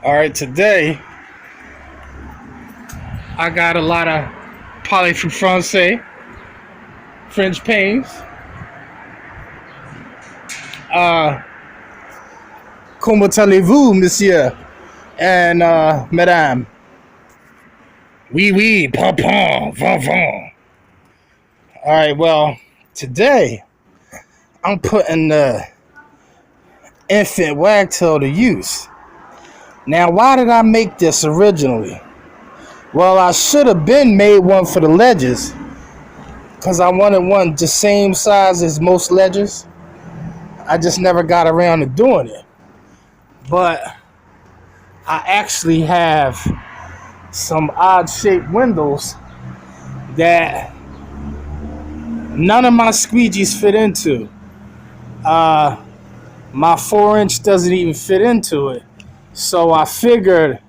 All right, today I got a lot of parler français, French pains. Uh, Comment allez-vous, monsieur and madame? Oui, oui, papa, vivant. All right, well, today I'm putting the infant wagtail to use. Now, why did I make this originally? Well, I should have been made one for the ledges because I wanted one the same size as most ledges. I just never got around to doing it. But I actually have some odd shaped windows that none of my squeegees fit into. My 4-inch doesn't even fit into it. So I figured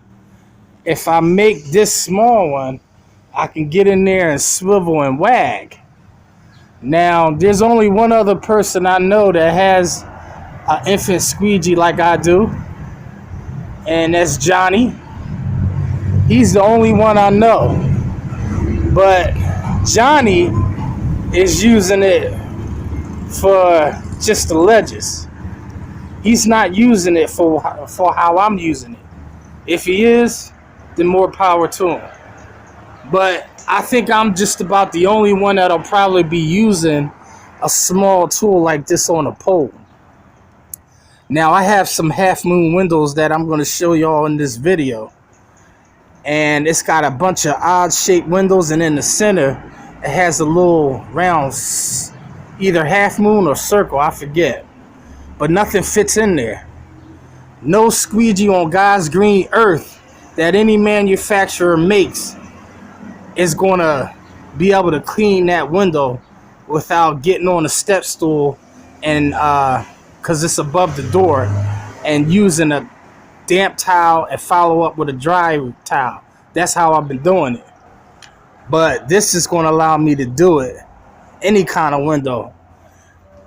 if I make this small one, I can get in there and swivel and wag. Now, there's only one other person I know that has an infant squeegee like I do, and that's Johnny. He's the only one I know. But Johnny is using it for just the ledges. He's not using it for how I'm using it. If he is, then more power to him. But I think I'm just about the only one that'll probably be using a small tool like this on a pole. Now, I have some half moon windows that I'm going to show y'all in this video. And it's got a bunch of odd shaped windows, and in the center it has a little round either half moon or circle, I forget, but nothing fits in there. No squeegee on God's green earth that any manufacturer makes is gonna be able to clean that window without getting on a step stool and because it's above the door, and using a damp towel and follow up with a dry towel. That's how I've been doing it. But this is going to allow me to do it any kind of window.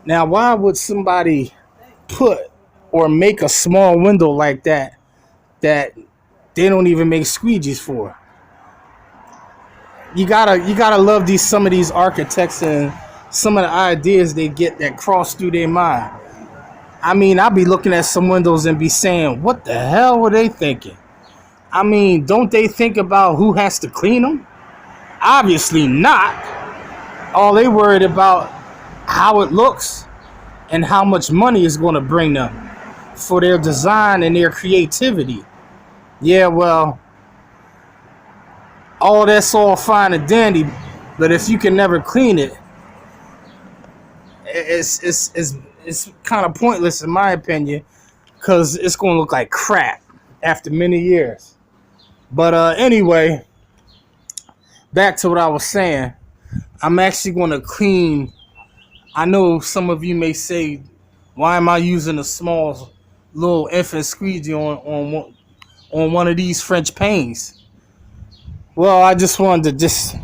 Now, why would somebody put or make a small window like that they don't even make squeegees for? You gotta love some of these architects and some of the ideas they get that cross through their mind. I mean, I'll be looking at some windows and be saying, what the hell were they thinking? I mean, don't they think about who has to clean them? Obviously not. All they worried about how it looks and how much money is going to bring them for their design and their creativity. Yeah, well, all that's all fine and dandy, but if you can never clean it, it's kind of pointless in my opinion, because it's going to look like crap after many years. But anyway, back to what I was saying. I'm actually going to clean. I know some of you may say, why am I using a small little infant squeegee on one of these French pains? Well, I just wanted to just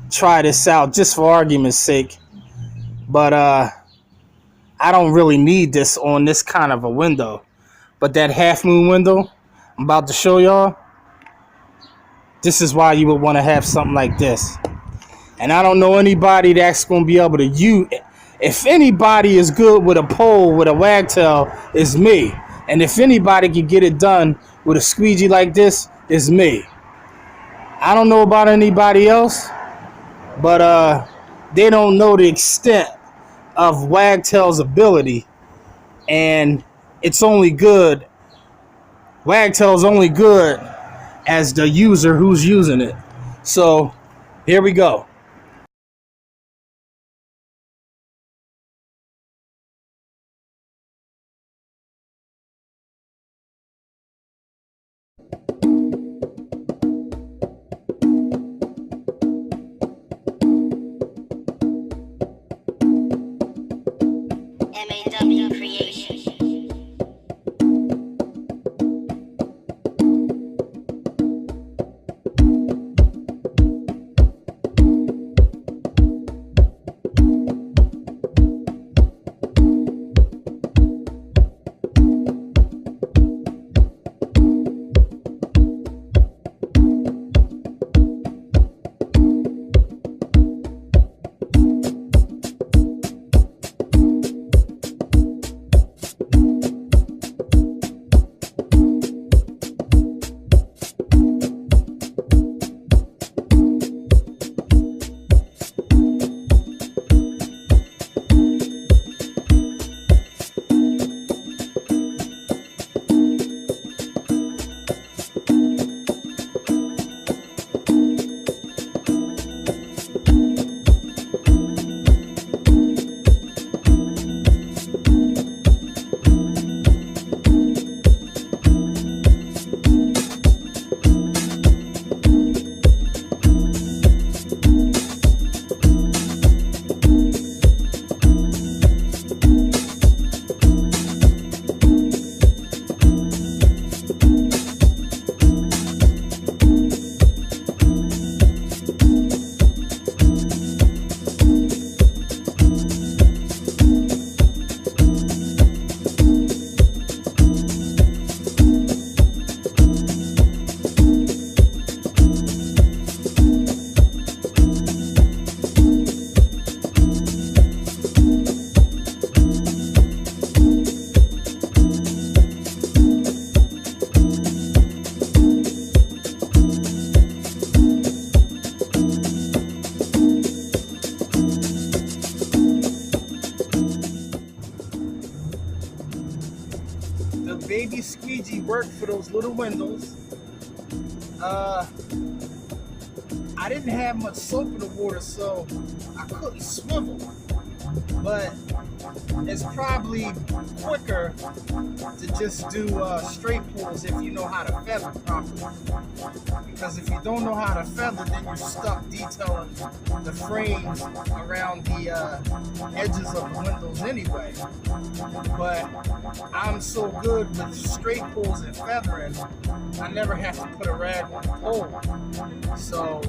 try this out just for argument's sake. But I don't really need this on this kind of a window. But that half moon window I'm about to show y'all, this is why you would want to have something like this. And I don't know anybody that's going to be able to use. If anybody is good with a pole with a wagtail, it's me. And if anybody can get it done with a squeegee like this, it's me. I don't know about anybody else, but they don't know the extent of Wagtail's ability, and it's only good. Wagtail's only good as the user who's using it. So here we go. M.A.W. creation. the baby squeegee worked for those little windows. I didn't have much soap in the water, so I couldn't swivel. But it's probably quicker to just do straight pulls if you know how to feather properly. Because if you don't know how to feather, then you're stuck detailing the frames around the edges of the windows anyway. But I'm so good with straight pulls and feathering, I never have to put a rag on the pole. So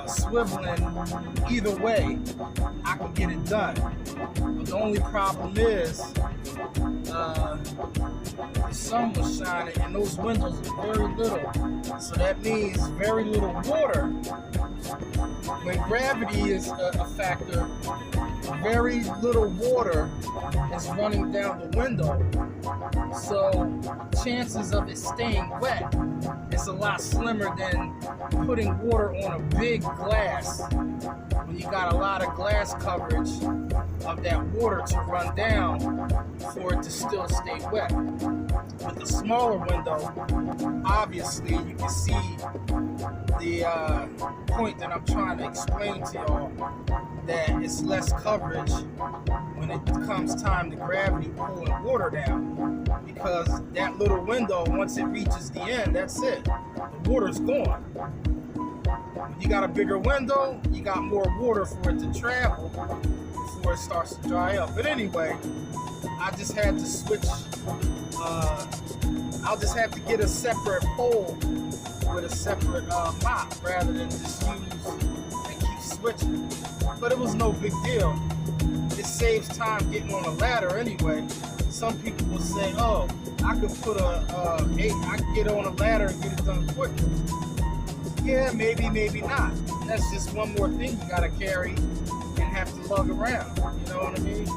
swiveling, either way, I can get it done. But the only problem is the sun was shining and those windows are very little. So that means very little water. When gravity is a factor, very little water is running down the window. So chances of it staying wet is a lot slimmer than putting water on a big glass when you got a lot of glass coverage of that water to run down for it to still stay wet. With the smaller window, obviously you can see the point that I'm trying to explain to y'all, that it's less coverage when it comes time to gravity pulling water down, because that little window, once it reaches the end, that's it. The water's gone. When you got a bigger window, you got more water for it to travel before it starts to dry up. But anyway, I just had to switch. I'll just have to get a separate pole with a separate mop rather than just use and keep switching. But it was no big deal. It saves time getting on a ladder anyway. Some people will say, "Oh, I could put I could get on a ladder and get it done quicker." Yeah, maybe, maybe not. That's just one more thing you gotta carry and have to lug around. You know what I mean?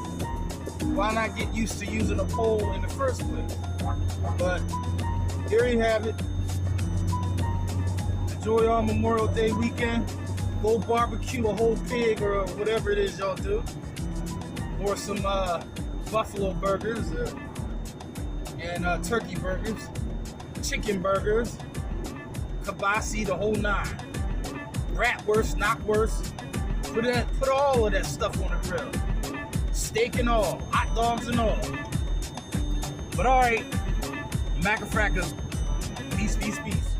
Why not get used to using a pole in the first place? But here you have it. Enjoy your Memorial Day weekend. Go barbecue a whole pig or whatever it is y'all do. Or some buffalo burgers and turkey burgers, chicken burgers, kibasi, the whole nine. Bratwurst, knockwurst. Put all of that stuff on the grill. Steak and all, hot dogs and all. But alright, Macafracka. Peace, peace, peace.